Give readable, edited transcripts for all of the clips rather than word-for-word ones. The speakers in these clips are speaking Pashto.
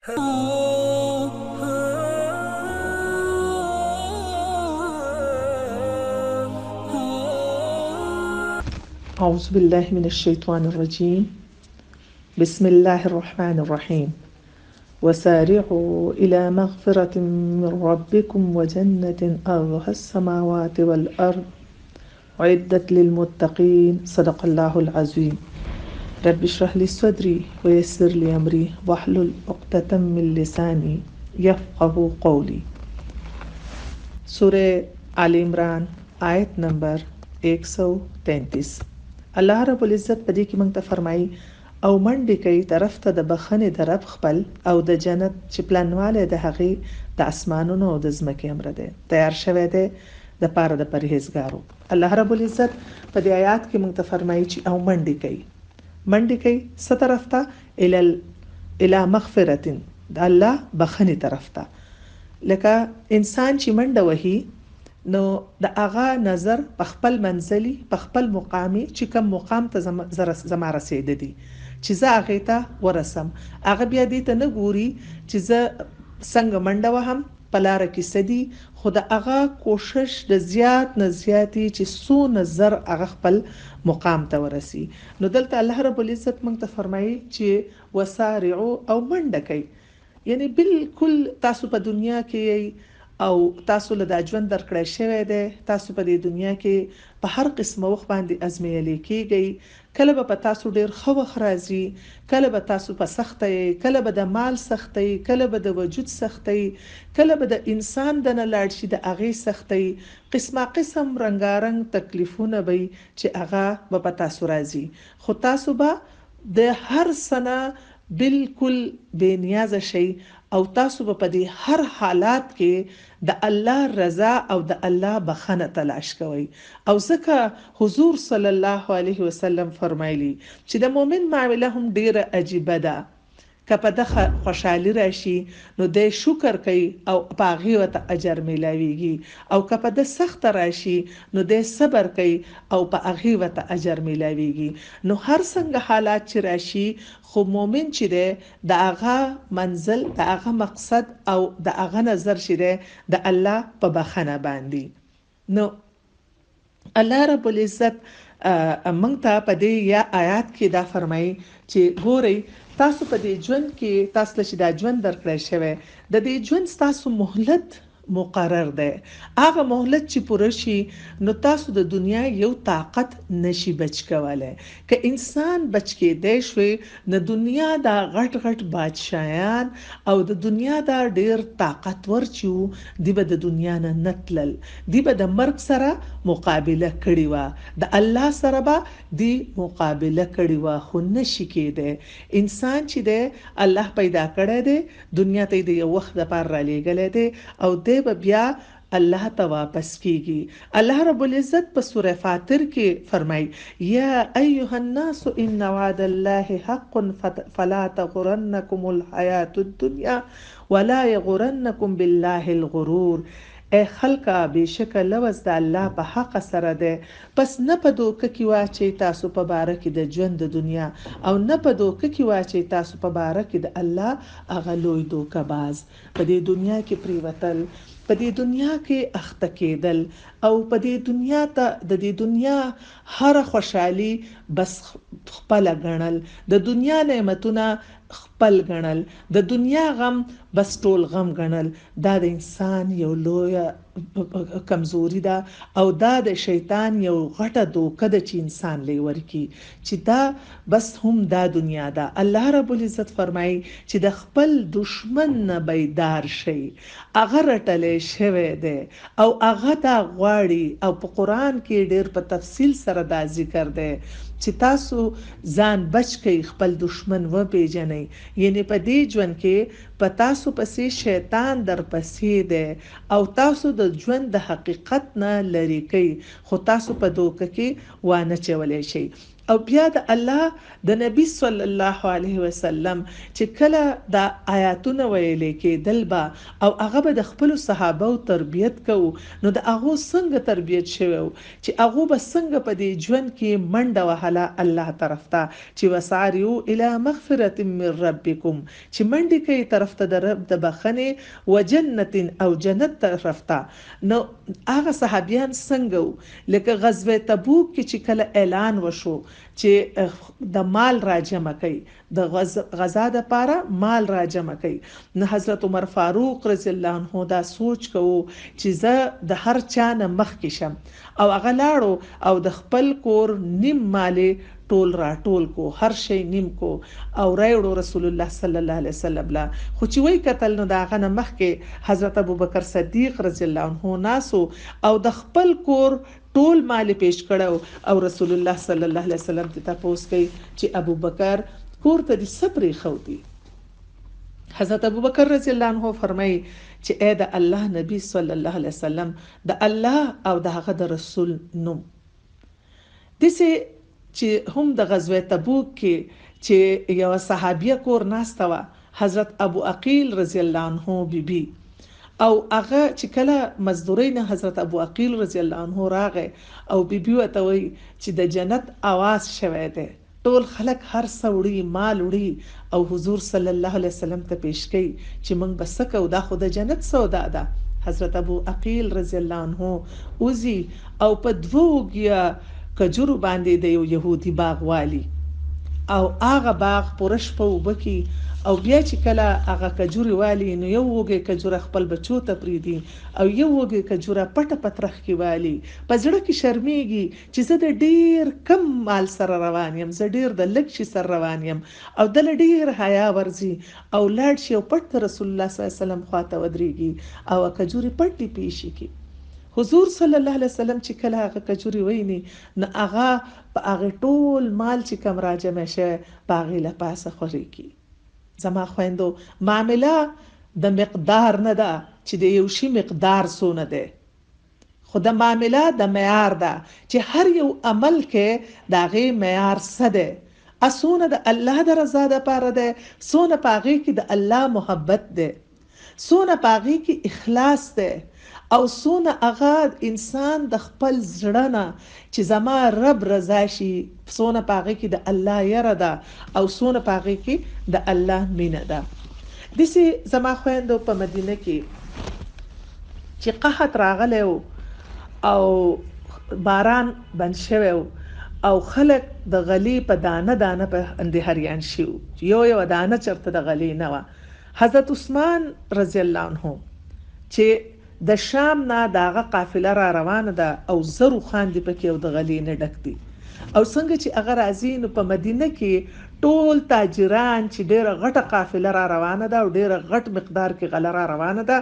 أعوذ بالله من الشيطان الرجيم. بسم الله الرحمن الرحيم. وسارعوا إلى مغفرة من ربكم وجنة أرضها السماوات والأرض أعدت للمتقين. صدق الله العظيم. رب اشرح لي صدري ويسر لي أمري واحلل عقدة من لساني يفقهوا قولي. سورہ آل عمران آیت نمبر 133. الله رب العزت په دې کې موږ ته فرمایي او منډې کوي طرف ته د بخښنې د رب خپل او د جنت چې پلانواله د هغې د اسمانونو او د ځمکې امر دی تیار شوی دی د پاره د پرهیزګارو. الله رب العزت په دې آیات کې موږ ته فرمایي چې او منډې کوي څه طرف ته الی مغفرت د الله بخښنې طرف ته. لکه انسان چې منډه وهي نو د هغه نظر په خپل منزلي په خپل مقامي چې کوم مقام ته زما رسیدې دي چې زه هغه ته ورسم، هغه بیا دې ته نه ګوري چې زه څنګه منډه وهم په لار کې سدي، خو د هغه کوشش د زیات نه زیاتې چې څو نظر هغه خپل مقام ته ورسي. نو دلته الله رب العزت موږ ته فرمایي چې وسارعوا او منډه کوي، یعنی بالکل تاسو په دنیا کې او تاسو له د ژوند درکړی شوی دی، تاسو په دې دنیا کې په هر قسمه وخت باندې ازمیلې کیږئ، کله به په تاسو ډیر ښه وخت راځي، کله به تاسو په سخته یې، کله به د مال سخته یې، کله به د وجود سخته یې، کله به د انسان د نه لاړ شي د هغې سخته یې، قسمه قسم رنګارنګ تکلیفونه به چې هغه به په تاسو راځي، خو تاسو به د هر سنه بالکل بے نیاز شي او تاسو په دې هر حالات کې د الله رضا او د الله بخښنه تلاش کوئ. او ځکه حضور صلی الله علیه وسلم فرمایلی چې د مؤمن معامله هم ډیره عجیبه ده، که په د خوشحالي راشي نو د شکر کوي او په هغې ورته اجر میلاویږي، او که په د سخت راشي نو د صبر کوي او په هغې ورته اجر میلاویږي. نو هر څنګه حالات چې راشي خو مؤمن چې دی د هغه منزل د هغه مقصد او د هغه نظر چې دی د الله په بخښنه باندې. نو الله رب العزت موږ ته په دې یا آیات کې دا فرمایي چې ګورئ تاسو په دې ژوند کې تاسو له چې دا ژوند درکړی شوی د دې ژوند تاسو مهلت مقرر دی، هغه مهلت چې پوره شي نو تاسو د دنیا یو طاقت نشي بچ کولای. که انسان بچ کېدی شوی نو دنیا دا غټ بادشاهان او د دنیا دا ډیر طاقتور چې دی به د دنیا نه نتلل، دی به د مرګ سره مقابله کړې وه، د الله سره به دی مقابله کړې وه، خو نشي کېدی. انسان چې دی الله پیدا کړی دی، دنیا ته د یو وخت لپاره را لېږلی دی او دی به بیا الله ته واپس کیږي. الله رب العزت په سوره فاطر کې فرمایي یا ایها الناس ان وعد الله حق فلا تغرنکم الحیات الدنیا ولا یغرنکم بالله الغرور. اے خلقا بشک لوز د الله په حق سره ده، پس نه په دوکه کې واچي تاسو په باره کې د ژوند د دنیا او نه په دوکه کې واچي تاسو په باره کې د الله هغه لوی دوکه باز. په دې دنیا کې پریوتل، په دې دنیا کې اخته کېدل او په دې دنیا ته د دې دنیا هر خوشحالي بس خپل غنل، د دنیا نعمتونه خپل غنل، د دنیا غم بس ټول غم غنل. دا د انسان یو لوی کمزوري ده او دا د شیطان یو غټه دوکه ده چې انسان لور کی چې دا بس هم دا دنیا ده. الله رب العزت فرمایي چې د خپل دشمن نه بیدار شي، هغه رټلې شوی دی او هغه دا غواړي، او په قران کې ډیر په تفصیل سره دا ذکر دی چې تاسو ځان بچ کړئ، خپل دشمن و پیژنئ. یعنی په دې ژوند کې په تاسو پسې شیطان در پسې دی او تاسو د ژوند د حقیقت نه لری کوي، خو تاسو په دوکه کې وانه چولای شي. او بیا د الله د نبی صلی الله علیه وسلم چې کله د آیاتونه ویلې کېدل با او هغه به د خپل صحابه او تربیت کو، نو د هغه څنګه تربیت شوی چې هغه به څنګه په دې ژوند کې منډه وهله الله طرف ته، چې وسعریو الی مغفرة من ربکم، چې منډه کوي طرف ته د رب د بخنه و جنت او جنت طرف ته. نو هغه صحابیان څنګه لکه غزوه تبوک کې چې کله اعلان وشو چې د مال راجمع کوي، د غزا د پاره مال راجمع کوي، نو حضرت عمر فاروق رضی الله عنه دا سوچ کوو چې زه د هر چا نه مخکې شم، او هغه لاړو او د خپل کور نیم مال ټول را ټول کو، هر شی نیم کو او راوړو رسول الله صلی الله علیه وسلم لا. خو چې وای کتل نو دا غنه مخکې حضرت ابوبکر صدیق رضی الله عنه ناسو او د خپل کور ټول مال پیش کړو، او رسول الله صلی الله علیه وسلم ته تاسو کوي چې ابوبکر کور ته د صبر خو دی. حضرت ابوبکر رضی الله عنه فرمایي چې اے د الله نبی صلی الله علیه وسلم د الله او د هغه د رسول نوم دسه چې هم د غزوه تبوک کې چې یو صحابیه کور ناسته و، حضرت ابو عقیل رضی الله عنه بیبي، او هغه چې کله مزدورین حضرت ابو عقیل رضی الله عنه راغې او بیبي وته وی چې د جنت आवाज شوه دی، ټول خلک هر څوړي مال وړي او حضور صلی الله علیه وسلم ته پیش کړي چې موږ بسکه او دا خو د جنت سودا ده. حضرت ابو عقیل رضی الله عنه اوزي او په دوګیا کجورو باندې د یو يهودي باغ والی، او هغه باغ پرش په وبکی، او بیا چې کله هغه کجوري والی نو یو وګه کجوره خپل بچو ته پریدي او یو وګه کجوره پټه پترخ کی والی، پزړه کې شرمېږي چې زه د ډیر کم مال سره روان یم، زه ډیر د لږ شي سره روان یم، او د ډیر حیا ورزي او لاړ شي او پټ رسول الله صلی الله علیه وسلم خواته ودرېږي او کجوري پټي پیشي کی. حضور صلی الله علیه وسلم چې کله هغه کجوري ویني نو هغه په هغه ټول مال چې کم راجمع شه په هغه لپاسه خوري کی. زما خويندو معاملې د مقدار نه ده چې د یو شی مقدار سونه ده، خو د معاملې د معیار ده چې هر یو عمل کې داغه معیار څه ده، اسونه د الله د رضا د پاره ده، سونه پاغي کې د الله محبت ده، سونه پاغي کې اخلاص ده، او سونه هغه انسان د خپل زړه نه چې زما رب رضا شي، سونه پاغي کې د الله یره ده او سونه پاغي کې د الله مینه ده. دسی زما خويندو په مدینه کې چې قحط راغلی او باران بند شوی او خلک د غلی په دانه دانه په اندهریان شو، یو دانه چرته د غلی نه و. حضرت عثمان رضی الله عنه چې د شام نه داغه قافله را روانه ده او زرو خان دی پکې او د غلی نه ډک دي، او څنګه چې اگر ازین په مدینه کې ټول تاجران چې ډیره غټه قافله را روانه ده او ډیره غټ مقدار کې غله را روانه ده،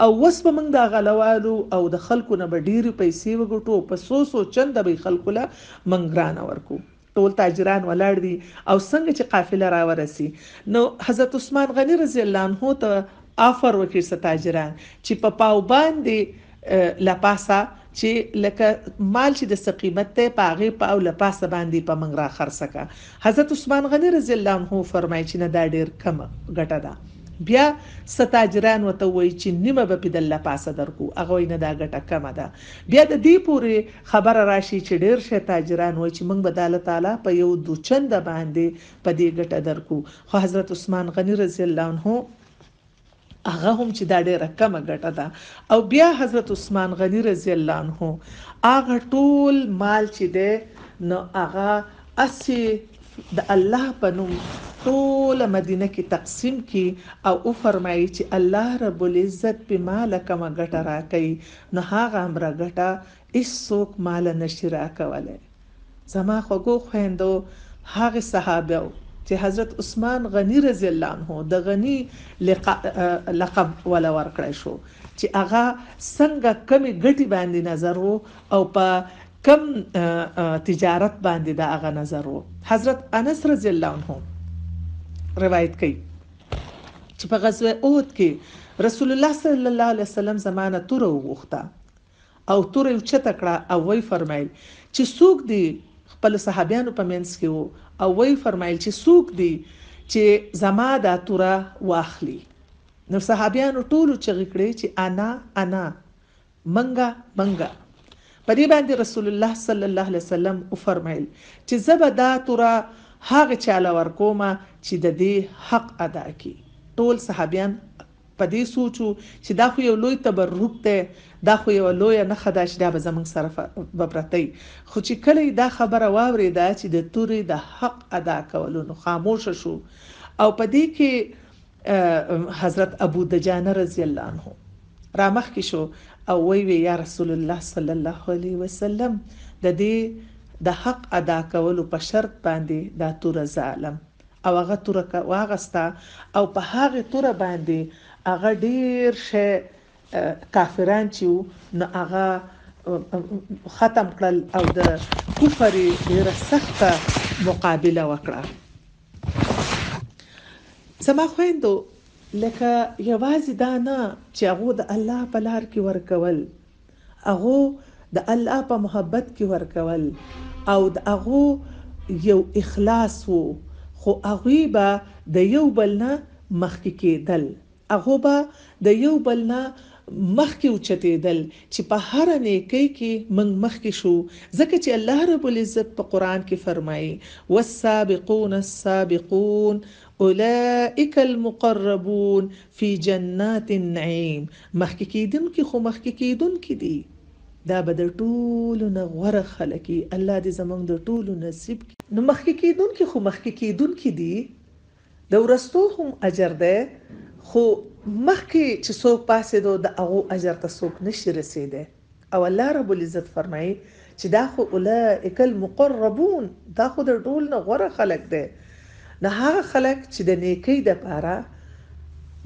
او وس په موږ د غلوالو او د خلکو نه ډیره پیسې وګټو، په سوسو چند به خلکو له منګران ورکو، ټول تاجران ولاړ دي او څنګه چې قافله را ورسي نو حضرت عثمان غنی رضی الله عنه ته آفر وکړ ستاجران چې په پاو باندې لپاسا چې لکه مال چې د قیمت ته پاغه پاو لپاسا باندې په منګرا خرڅکا. حضرت عثمان غنی رضی الله عنه فرمایي چې نه دا ډیر کم ګټه ده. بیا ستاجران وته وای چې نیمه به په دله پاسه درکو، هغه نه دا ګټه کم ده. بیا د دې پورې خبر راشي چې ډیر شه تاجران وای چې موږ به د الله تعالی په یو دوچند باندې په دې ګټه درکو، خو حضرت عثمان غنی رضی الله عنه هغه هم چې دا ډیره کمه ګټه ده. او بیا حضرت عثمان غنی رضی الله عنه هغه ټول مال چې ده نو هغه اسی د الله په نوم ټول مدینه کې تقسیم کی او فرمایي چې الله رب العزت په مال کمه ګټه راکړي نو هغه امر ګټه هیڅوک مال نشي راکولای. زما خوږو خويندو هغه صحابه چې حضرت عثمان غنی رضی الله عنه د غنی لقب ولا ورکړی شو چې هغه څنګه کمی ګټي باندې نظر وو او په کم تجارت باندې دا هغه نظر وو. حضرت انس رضی الله عنه روایت کوي چې په غزوه احد کې رسول الله صلی الله علیه وسلم زمانه تور وغوښته او تور یو چته کړه او وی فرمایل چې څوک دی خپل صحابیانو په منځ کې وو او وی فرمایل چې څوک دی چې زما دا توره واخلي. نو صحابیانو ټولو چغې کړې چې انا منګه په دې باندې رسول الله صلی الله علیه وسلم او فرمایل چې زبا دا توره هغه چاله ورکوما چې د دې حق ادا کړي. ټول صحابیان په دې سوچو چې دا خو یو لوی تبرک دی، دا خو یو لوی نه خدا چې دا به زمونږ سره بپرتی. خو چې کله دا خبره واورېده چې د تورې د حق ادا کولو، نو خاموش شو. او په دې کې حضرت ابو دجانه رضی الله عنه رامخ کې شو او وی یا رسول الله صلی الله علیه وسلم د دې د حق ادا کولو په شرط باندې دا توره ظالم او هغه توره واغستا او په هغه توره باندې هغه ډیر شي کافران چې نو هغه ختم کړل او د کفر ډیره سخته مقابله وکړه. زما خويندو لکه یوازې دا نه چې هغه د الله په لار کې ورکول، هغه د الله په محبت کې ورکول او د هغه یو اخلاص وو، خو هغه به د یو بل نه مخکې کېدل، هغه به د یو بل نه مخکې اوچتېدل چې په هر نیکی کې من مخکې شو. ځکه چې الله رب العزت په قرآن کې فرمایي والسابقون السابقون اولئک المقربون فی جنات النعیم. مخکې کېدونکي خو مخکې کېدونکي دي، دا به د ټولو نه غوره خلک الله دې زموږ د ټولو نصیب کړي. نو مخکې کېدونکي خو مخکې کېدونکي دي، د ورستو هم اجر ده، خو مخکې چې څوک پاسېدو د هغه اجر ته څوک نشي رسېدی. او الله رب العزت فرمایي چې دا خو اولئک المقربون، دا خو د ټول نه غوره خلک دی. نه هغه خلک چې د نیکی دپاره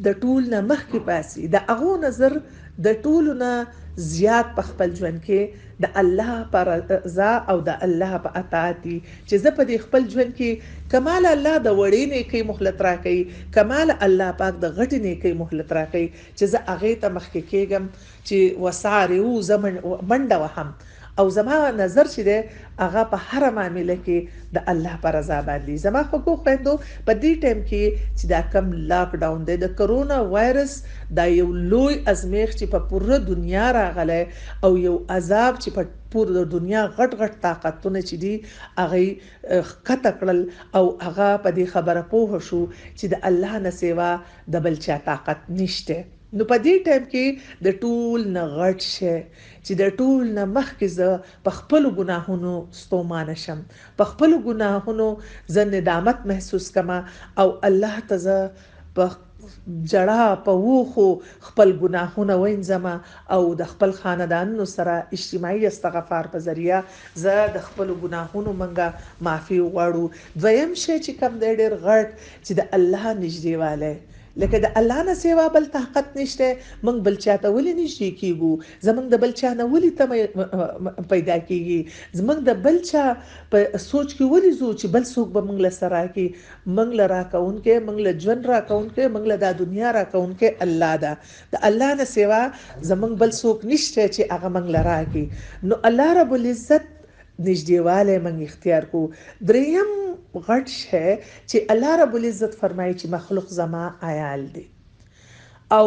د ټول نه مخکې پاسي، د هغو نظر د ټولو نه زیات په خپل ژوند کې د الله پر رضا او د الله په اطاعت دي، چې زه په دې خپل ژوند کې کمال الله د وړې نیکی مهلت راکړي، کمال الله پاک د غټې نیکی مهلت راکړي، چې زه هغې ته مخکې کېږم چې وسارعوا زه منډه وهم او زما نظر چې دی هغه په هر معامله کې د الله پر رضا باندې. زما خوږو خویندو په دې ټایم کې چې دا کم لاک ډاون دی د کرونا وایرس، دا یو لوی ازمیښت چې په پوره دنیا راغلی او یو عذاب چې په پوره دنیا غټ غټ طاقتونه چې دي هغه ښکته کړل او هغه په دې خبره پوه شو چې د الله نه سوا د بل چا طاقت نشته. نو په دې ټایم کې د ټول نه غټ شي چې د ټول نه مخکې زه په خپلو ګناهونو ستومانه شم، په خپلو ګناهونو زه ندامت محسوس کما او الله ته زه په جړه په وخو خپل ګناهونه وینځم او د خپل خاندانونو سره اجتماعي استغفار په ذریعہ زه د خپل ګناهونو منګه معافي وغواړو. دویم شی چې کوم دی ډېر غټ چې د الله نږدېوالی، لکه د الله نه سوا بل طاقت نشته، موږ بل چاته ولې نږدې کیږو، زموږ د بل چا نه ولې تمه پیدا کیږي، زموږ د بل چا په سوچ کې ولې ځو چې بل څوک به موږ له سره راکړي. موږ له راکوونکی، موږ له ژوند راکوونکی، موږ له دا دنیا راکوونکی الله ده، د الله نه سوا زموږ بل څوک نشته چې هغه موږ له راکړي. نو الله رب العزت نږدېوالی موږ اختیار کو. دریم غټ شی چې الله رب العزت فرمایي چې مخلوق زما عیال دی او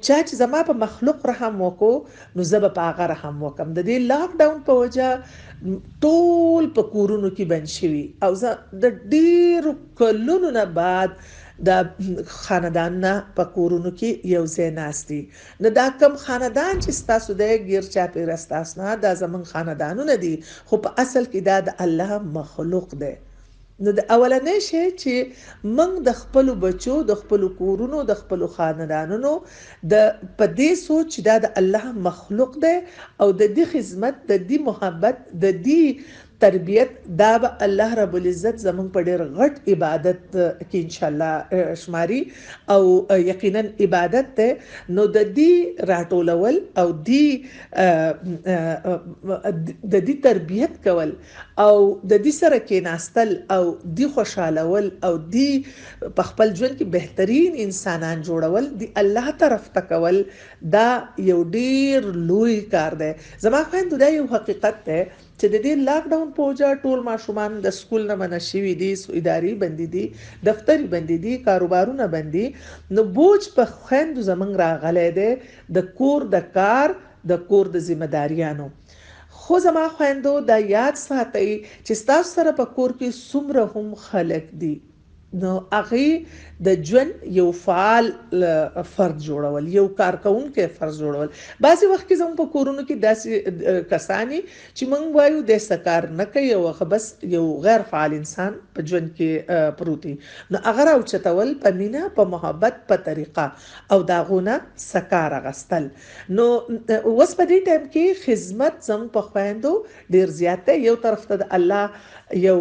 چا چې زما په مخلوق رحم وکړو نو زه به په هغه رحم وکم. د دې لاک ډاون په وجه ټول په کورونو کې بند شوي او زه د ډیرو کلونو نه بعد د خاندان نه په کورونو کې یو ځای ناستي. نو دا کم خاندان چې ستاسو دی غیر چاپیره ستاسو نه دا زموږ خاندانونه دي، خو په اصل کې دا د الله مخلوق دی. نو د اولنې شی چې موږ د خپل بچو، د خپل کورونو، د خپل خاندانونو د په دې سوچ دا د الله مخلوق دی او د دې خدمت، د دې محبت، د دې تربیت دا به الله رب العزت زموږ په ډېر غټ عبادت کې ان شاء الله شماري او یقینا عبادت ده. نو د دې راټولول او د دې تربیت کول او د دې سره کېناستل او دې خوشالول او دې په خپل ژوند کې بهترین انسانان جوړول دی الله طرف ته کول، دا یو ډېر لوی کار دی. زما خویندو دا یو حقیقت دی چې د دې لاک ډاون په وجه ټول ماشومان د سکول نه منع شوي دي، اداري بندي دي، دفتري بندي دي، کاروبارونه بندي، نو بوج په خویندو زمونږ راغلی دی د کور د کار، د کور د ذمہ داریانو. خو زما خویندو دا یاد ساتئ چې ستاسو سره په کور کې څومره هم خلک دي، نو هغه د ژوند یو فعال فرد جوړول، یو کارکونکي فرد جوړول. بعضی وخت کې زموږ په کورونو کې داسې کسانی چې موږ وایو د سکار نه کوي او بس یو غیر فعال انسان په ژوند کې پروتي، نو هغه راوچتول په مینا، په محبت، په طریقه او داغونه سکار غستل. نو اوس په دې ټایم کې خدمت زموږ په خويندو ډیر زیاته، یو طرف ته الله یو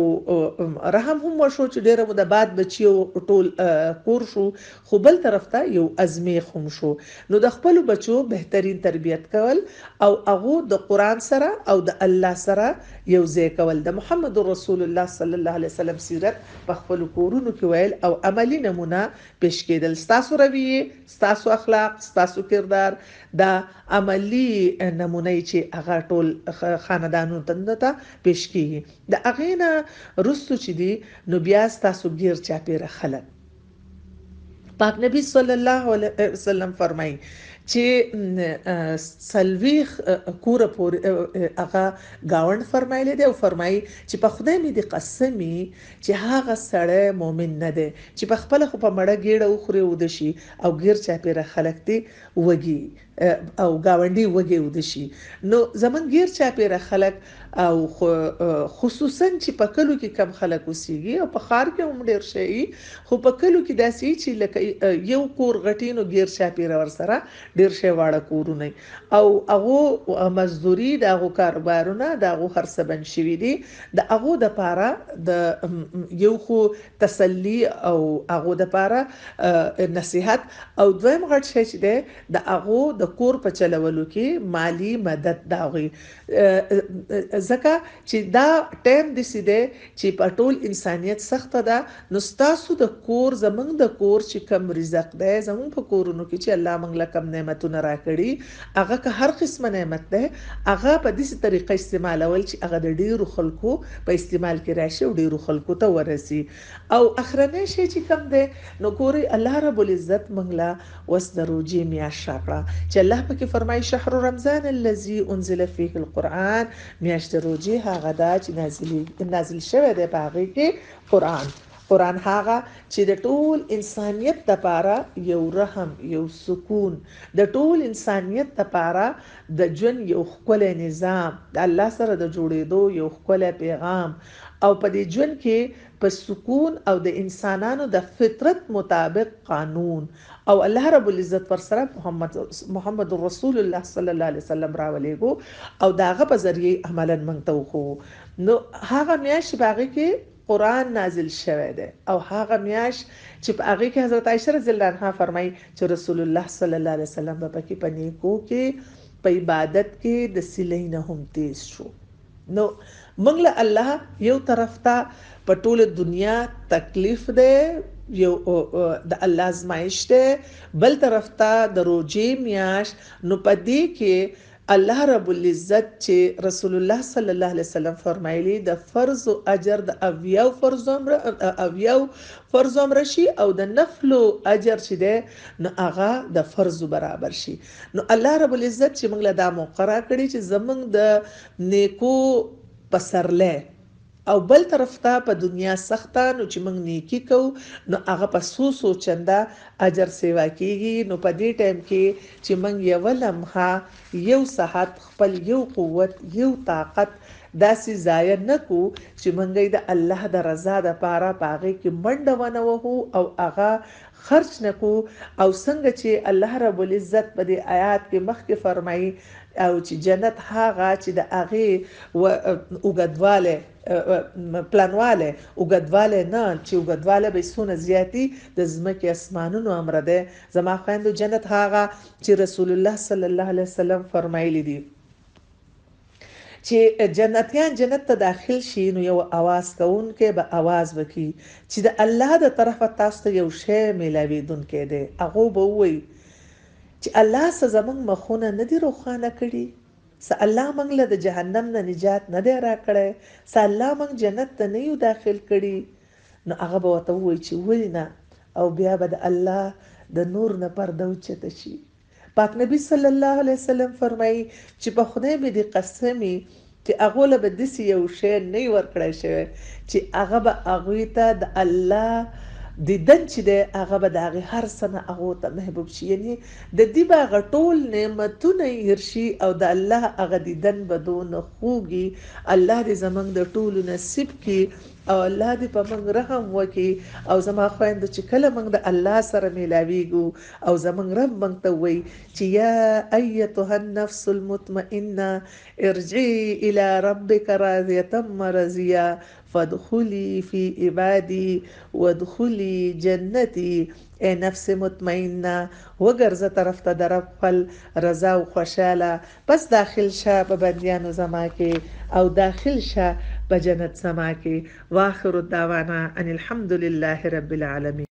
رحم هم وشو چې ډیره مده بعد بچیو ټول کور شو، خو بل طرف ته یو ازمیخ هم شو. نو د خپل بچو بهترین تربیت کول او هغه د قران سره او د الله سره یو ځای کول، د محمد رسول الله صلی الله علیه وسلم سیرت په خپل کورونو کې ویل او عملی نمونه پیش کېدل. ستاسو رویه، ستاسو اخلاق، ستاسو کردار دا عملی نمونه چې هغه ټول خاندانونو ته پیش کیږي. د هغه نه رستو چې دی نو بیا ستاسو غیر چا پیره خلک. پاک نبی صلی الله علیه وسلم فرمایي چې سلویخ کور پورې هغه گاوند فرمایلی دی او فرمایي چې په خدای مې د قسمی چې هغه سړی مؤمن نه دی چې په خپل خو په مړه ګیړه وخوري ود شي او غیر چا پیره خلک دی وږي او گاونډي وږي ود شي. نو زمون غیر چا پیره خلک او خصوصا چې په کلو کې کم خلک وسیږي او په خار کې هم ډیر شي، خو په کلو کې داسې چې لکه یو کور غټینو غیر چا پیره ور سره ډیر شي واړه کورونه او هغه مزدوري د هغه کاروبارونه د هغه خرڅبن شوی دي، د هغه د پاره د یو خو تسلی او هغه د پاره نصيحت او دویم غټ شي چې د هغه د کور په چلولو کې مالی مدد داغي. ځکه چې دا ټیم د سیده چې په ټول انسانيت سخت ده، نو تاسو د کور زمنګ د کور چې کم رزق ده زمون په کورونو کې چې الله موږ له کم نعمتونه راکړي، هغه که هر قسمه نعمت ده هغه په دې طریقه استعمالول چې هغه د ډیرو خلکو په استعمال کې راشي او ډیرو خلکو ته ورسي. او اخرنه شي چې کم ده نو ګوري الله رب العزت موږ له وس د روزي میاشت راکړه چې الله پکې فرمایي شهر رمضان الذي انزل فيه القرآن، میاشت روزي هغه دا چې نازل شوی دی په هغه کې قرآن هغه چې د ټول انسانيت لپاره یو رحم، یو سکون، د ټول انسانيت لپاره د ژوند یو خپل نظام، د الله سره د جوړېدو یو خپل پیغام او په دې ژوند کې په سکون او د انسانانو د فطرت مطابق قانون او الله رب العزت پر سره محمد رسول الله صلی الله علیه وسلم راولېګو او داغه په ذریعه عملاً منتو خو. نو هغه میاشت باغی کې قرآن نازل شوه ده او هغه میاش چې په هغه کې حضرت عائشہ رضی الله عنها فرمایي چې رسول الله صلی الله علیه وسلم په کې پنیکو کې په عبادت کې د سلین هم تیز شو. نو موږ له الله یو طرف ته په ټول دنیا تکلیف ده، یو د الله ازمایش ده، بل طرف ته د روزي میاش. نو په دې کې الله رب العزت چې رسول الله صلی الله علیه وسلم فرمایلی د فرض او اجر د اویاو فرض عمر شي او د نفل اجر چې ده نو هغه د فرض برابر شي. نو الله رب العزت چې موږ له دا مقرره کړی چې زمونږ د نیکو پسرله او بل طرف ته په دنیا سخته نو چې موږ نیکی کو نو هغه په سوسو چنده اجر سیوا کیږي. نو په دې ټایم کې چې موږ یو لمحه، یو صحت، خپل یو قوت، یو طاقت داسې ضایع نکو چې موږ د الله د رضا لپاره پاغه کې منډه ونه وهو او هغه خرج نکو. او څنګه چې الله رب العزت په دې آیات کې مخکې فرمایي او چې جنت هغه چې د هغه وګدواله پلانواله وګدواله نه چې وګدواله به سونه زیاتی د زمکه اسمانونو امر ده. زما خويندو جنت هغه چې رسول الله صلی الله علیه وسلم فرمایلی دي چې جنتیان جنت ته داخل شي نو یو आवाज کوون کې به आवाज وکي چې د الله د طرفه تاسو ته یو شی ملاویدون کې ده. هغه به وایي چې الله څه زمنګ مخونه نه دي روخانه کړي، س الله موږ له د جهنم نه نجات نه دی راکړی، س الله موږ جنت ته نه یو داخل کړي، نو هغه به ورته ووایي چې ولې نه، او بیا به د الله د نور نه پرده اوچته شي. پاک نبی صلی الله علیه وسلم فرمایي چې په خدای مې دې قسمي چې هغه له به داسې یو شی نه وي ورکړی شوی چې هغه به هغوی ته د الله دیدن چې دی هغه به د هغې هر څه نه هغو ته محبوب شي، یعنې د دې به هغه ټول نعمتونه هېر شي او د الله هغه دیدن به دونه خوږي. الله دې زموږ د ټولو نصیب کړي او الله دې په موږ رحم وکړي. او زما خویندو چې کله موږ د الله سره میلاویږو او زموږ رب موږ ته وایي چې یا ایتها النفس المطمئنه ارجعي الى ربك راضیه مرضیه فادخلی فی عبادی وادخلی جنتی. اے نفس مطمئنه وګرځه طرف ته د رب خپل رضا او خوشاله، بس داخل شه په بندیانو زما کې او داخل شه په جنت زما کې. واخر الدعوانا ان الحمد لله رب العالمین.